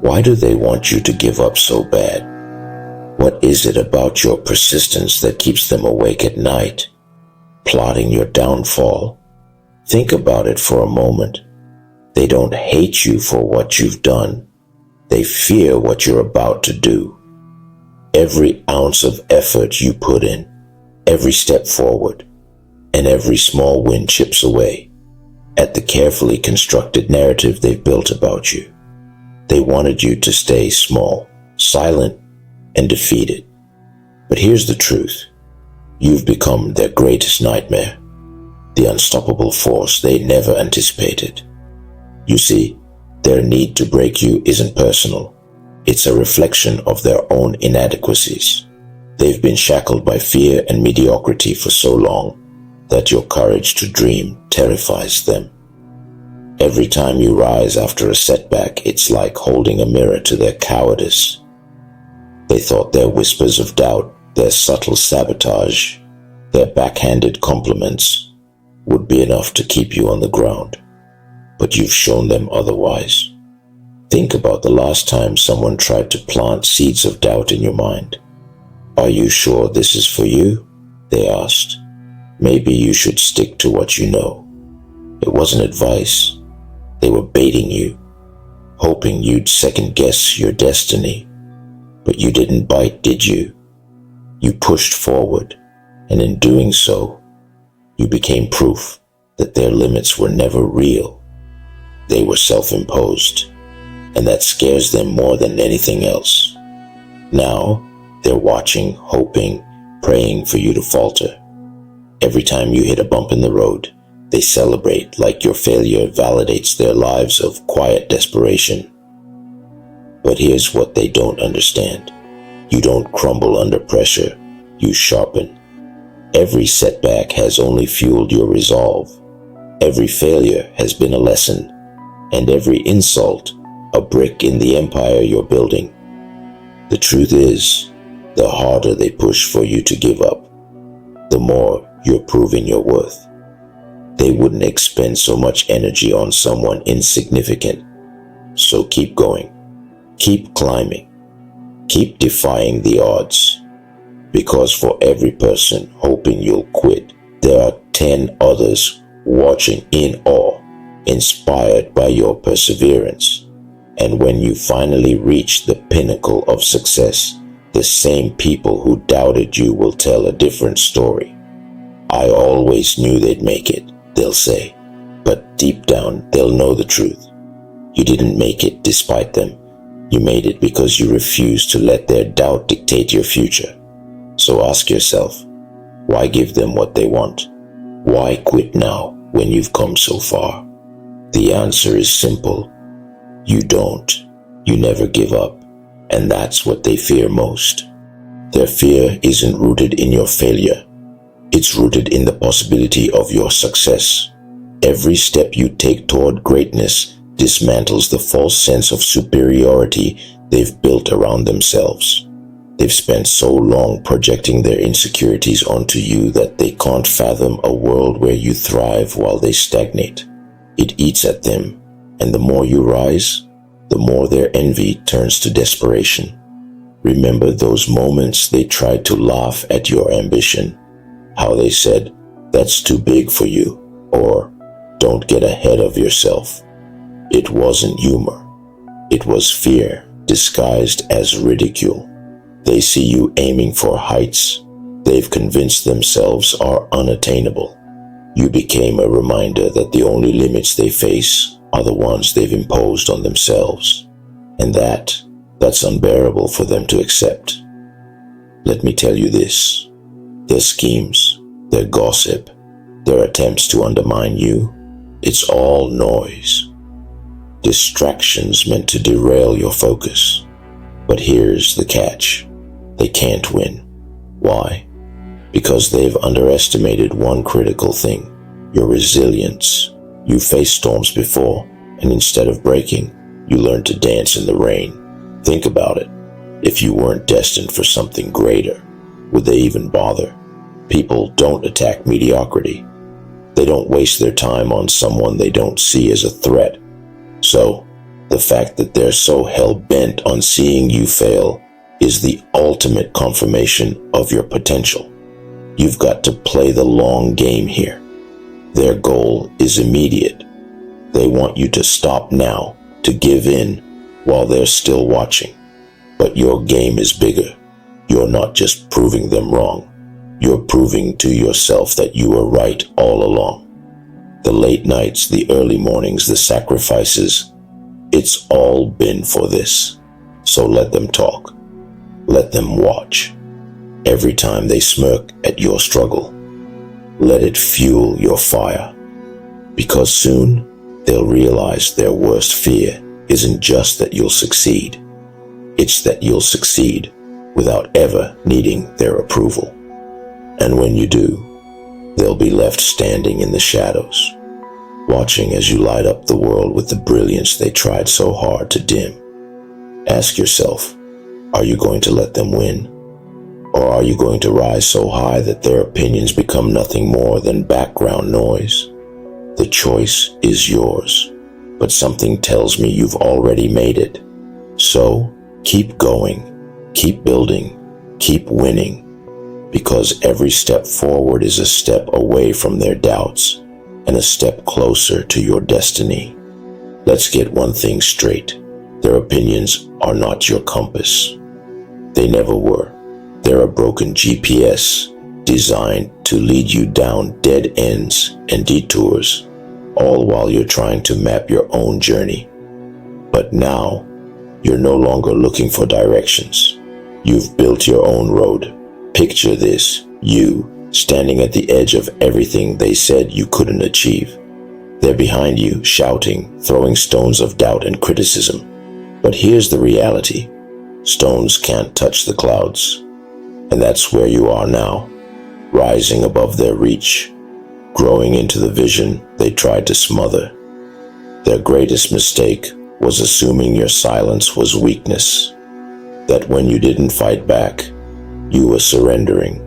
Why do they want you to give up so bad? What is it about your persistence that keeps them awake at night, plotting your downfall? Think about it for a moment. They don't hate you for what you've done. They fear what you're about to do. Every ounce of effort you put in, every step forward, and every small win chips away at the carefully constructed narrative they've built about you. They wanted you to stay small, silent, and defeated. But here's the truth. You've become their greatest nightmare, the unstoppable force they never anticipated. You see, their need to break you isn't personal. It's a reflection of their own inadequacies. They've been shackled by fear and mediocrity for so long that your courage to dream terrifies them. Every time you rise after a setback, it's like holding a mirror to their cowardice. They thought their whispers of doubt, their subtle sabotage, their backhanded compliments would be enough to keep you on the ground. But you've shown them otherwise. Think about the last time someone tried to plant seeds of doubt in your mind. Are you sure this is for you? They asked. Maybe you should stick to what you know. It wasn't advice. They were baiting you, hoping you'd second guess your destiny. But you didn't bite, did you? You pushed forward, and in doing so, you became proof that their limits were never real. They were self-imposed, and that scares them more than anything else. Now, they're watching, hoping, praying for you to falter. Every time you hit a bump in the road, they celebrate like your failure validates their lives of quiet desperation. But here's what they don't understand. You don't crumble under pressure, you sharpen. Every setback has only fueled your resolve. Every failure has been a lesson, and every insult a brick in the empire you're building. The truth is, the harder they push for you to give up, the more you're proving your worth. They wouldn't expend so much energy on someone insignificant. So keep going. Keep climbing. Keep defying the odds. Because for every person hoping you'll quit, there are 10 others watching in awe, inspired by your perseverance. And when you finally reach the pinnacle of success, the same people who doubted you will tell a different story. I always knew they'd make it, they'll say, but deep down they'll know the truth. You didn't make it despite them. You made it because you refused to let their doubt dictate your future. So ask yourself, why give them what they want? Why quit now when you've come so far? The answer is simple. You don't. You never give up. And that's what they fear most. Their fear isn't rooted in your failure. It's rooted in the possibility of your success. Every step you take toward greatness dismantles the false sense of superiority they've built around themselves. They've spent so long projecting their insecurities onto you that they can't fathom a world where you thrive while they stagnate. It eats at them, and the more you rise, the more their envy turns to desperation. Remember those moments they tried to laugh at your ambition, how they said, "That's too big for you," or "Don't get ahead of yourself." It wasn't humor. It was fear disguised as ridicule. They see you aiming for heights they've convinced themselves are unattainable. You became a reminder that the only limits they face are the ones they've imposed on themselves, and that's unbearable for them to accept. Let me tell you this. Their schemes, their gossip, their attempts to undermine you, it's all noise. Distractions meant to derail your focus. But here's the catch. They can't win. Why? Because they've underestimated one critical thing, your resilience. You faced storms before, and instead of breaking, you learned to dance in the rain. Think about it. If you weren't destined for something greater, would they even bother? People don't attack mediocrity. They don't waste their time on someone they don't see as a threat. So, The fact that they're so hell-bent on seeing you fail is the ultimate confirmation of your potential. You've got to play the long game here. Their goal is immediate. They want you to stop now, to give in while they're still watching. But your game is bigger. You're not just proving them wrong. You're proving to yourself that you were right all along. The late nights, the early mornings, the sacrifices, it's all been for this. So let them talk. Let them watch. Every time they smirk at your struggle, let it fuel your fire. Because soon they'll realize their worst fear isn't just that you'll succeed. It's that you'll succeed without ever needing their approval. And when you do, they'll be left standing in the shadows, watching as you light up the world with the brilliance they tried so hard to dim. Ask yourself, are you going to let them win? Or are you going to rise so high that their opinions become nothing more than background noise? The choice is yours, but something tells me you've already made it. So keep going, keep building, keep winning, because every step forward is a step away from their doubts and a step closer to your destiny. Let's get one thing straight. Their opinions are not your compass. They never were. They're a broken GPS designed to lead you down dead ends and detours, all while you're trying to map your own journey. But now, you're no longer looking for directions. You've built your own road. Picture this, you standing at the edge of everything they said you couldn't achieve. They're behind you, shouting, throwing stones of doubt and criticism. But here's the reality. Stones can't touch the clouds. And that's where you are now, rising above their reach, growing into the vision they tried to smother. Their greatest mistake was assuming your silence was weakness, that when you didn't fight back, you were surrendering.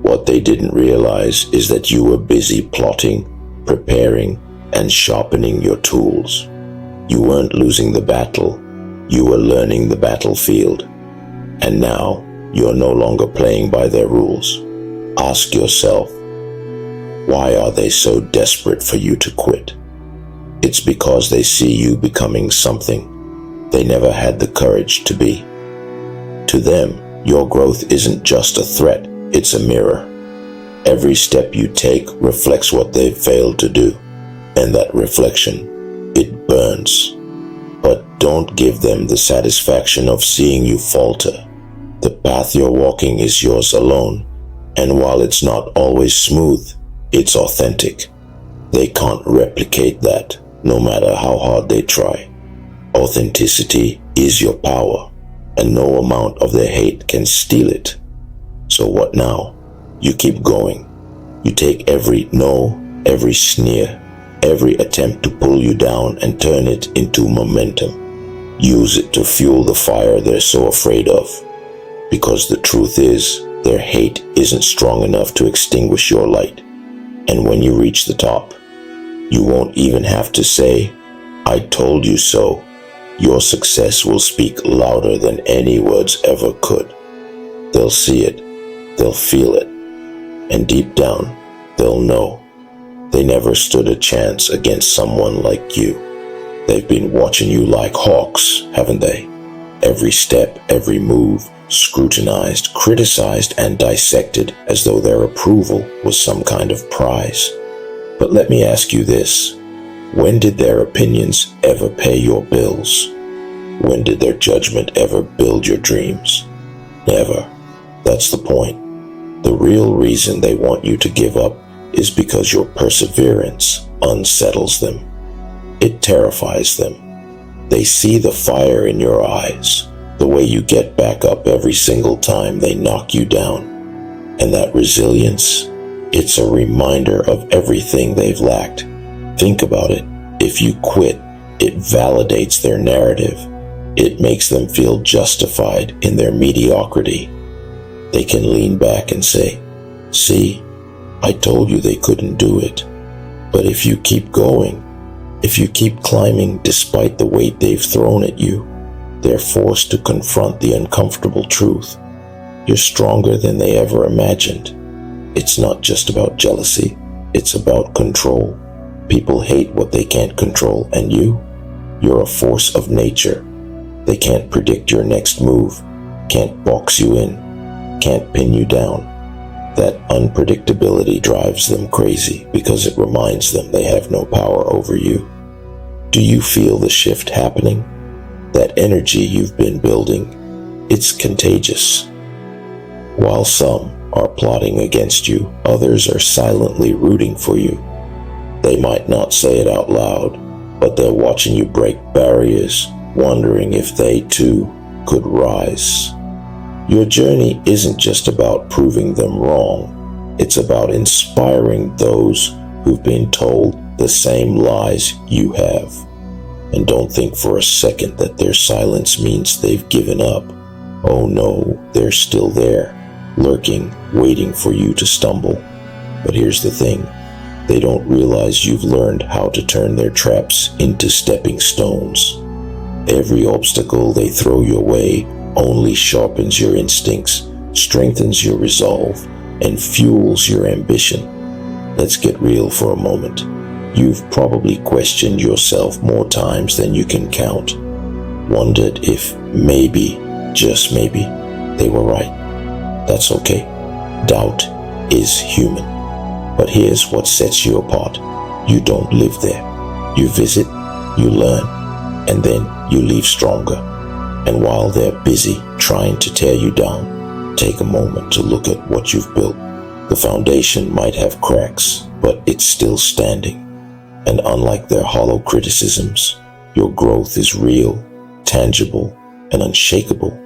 What they didn't realize is that you were busy plotting, preparing, and sharpening your tools. You weren't losing the battle, you were learning the battlefield. And now, you're no longer playing by their rules. Ask yourself, why are they so desperate for you to quit? It's because they see you becoming something they never had the courage to be. To them, your growth isn't just a threat, it's a mirror. Every step you take reflects what they've failed to do, and that reflection, it burns. But don't give them the satisfaction of seeing you falter. The path you're walking is yours alone, and while it's not always smooth, it's authentic. They can't replicate that, no matter how hard they try. Authenticity is your power, and no amount of their hate can steal it. So what now? You keep going. You take every no, every sneer, every attempt to pull you down and turn it into momentum. Use it to fuel the fire they're so afraid of. Because the truth is, their hate isn't strong enough to extinguish your light. And when you reach the top, you won't even have to say, I told you so. Your success will speak louder than any words ever could. They'll see it, they'll feel it, and deep down, they'll know. They never stood a chance against someone like you. They've been watching you like hawks, haven't they? Every step, every move, scrutinized, criticized, and dissected as though their approval was some kind of prize. But let me ask you this. When did their opinions ever pay your bills? When did their judgment ever build your dreams? Never. That's the point. The real reason they want you to give up is because your perseverance unsettles them. It terrifies them. They see the fire in your eyes, the way you get back up every single time they knock you down. And that resilience, it's a reminder of everything they've lacked. Think about it. If you quit, it validates their narrative. It makes them feel justified in their mediocrity. They can lean back and say, see, I told you they couldn't do it. But if you keep going, If you keep climbing despite the weight they've thrown at you, they're forced to confront the uncomfortable truth. You're stronger than they ever imagined. It's not just about jealousy, it's about control. People hate what they can't control, and you're a force of nature. They can't predict your next move, can't box you in, can't pin you down. That unpredictability drives them crazy because it reminds them they have no power over you. Do you feel the shift happening? That energy you've been building, it's contagious. While some are plotting against you, others are silently rooting for you. They might not say it out loud, but they're watching you break barriers, wondering if they too could rise. Your journey isn't just about proving them wrong. It's about inspiring those who've been told the same lies you have. And don't think for a second that their silence means they've given up. Oh no, they're still there, lurking, waiting for you to stumble. But here's the thing. They don't realize you've learned how to turn their traps into stepping stones. Every obstacle they throw your way only sharpens your instincts, strengthens your resolve, and fuels your ambition. Let's get real for a moment. You've probably questioned yourself more times than you can count. Wondered if maybe, just maybe, they were right. That's okay. Doubt is human. But here's what sets you apart. You don't live there. You visit, you learn, and then you leave stronger. And while they're busy trying to tear you down, take a moment to look at what you've built. The foundation might have cracks, but it's still standing. And unlike their hollow criticisms, your growth is real, tangible, and unshakable.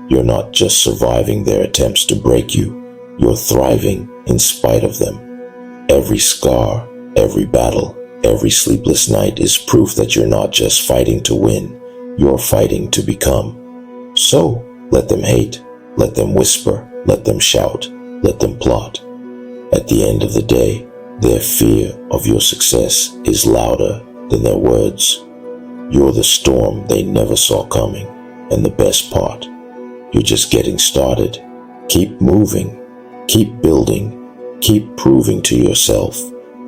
You're not just surviving their attempts to break you, you're thriving in spite of them. Every scar, every battle, every sleepless night is proof that you're not just fighting to win, you're fighting to become. So, let them hate, let them whisper, let them shout, let them plot. At the end of the day, their fear of your success is louder than their words. You're the storm they never saw coming, and the best part, you're just getting started. Keep moving, keep building, keep proving to yourself,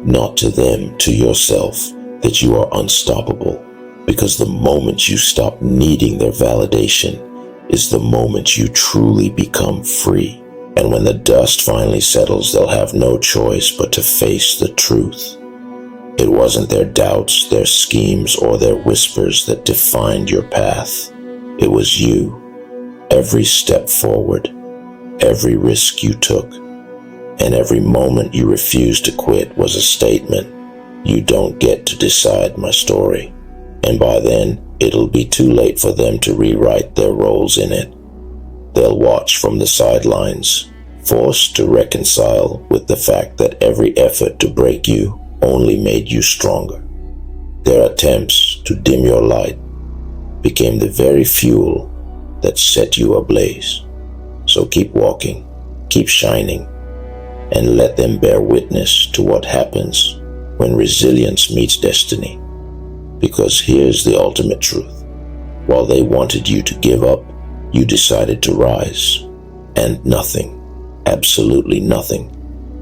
not to them, to yourself, that you are unstoppable. Because the moment you stop needing their validation is the moment you truly become free. And when the dust finally settles, they'll have no choice but to face the truth. It wasn't their doubts, their schemes, or their whispers that defined your path. It was you. Every step forward, every risk you took, and every moment you refused to quit was a statement. You don't get to decide my story. And by then, it'll be too late for them to rewrite their roles in it. They'll watch from the sidelines, forced to reconcile with the fact that every effort to break you only made you stronger. Their attempts to dim your light became the very fuel that set you ablaze. So keep walking, keep shining, and let them bear witness to what happens when resilience meets destiny. Because here's the ultimate truth. While they wanted you to give up, you decided to rise. And nothing, absolutely nothing,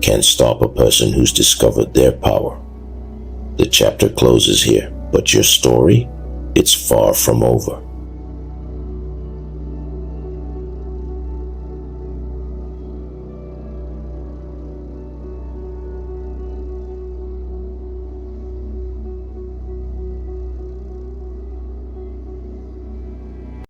can stop a person who's discovered their power. The chapter closes here, but your story, it's far from over.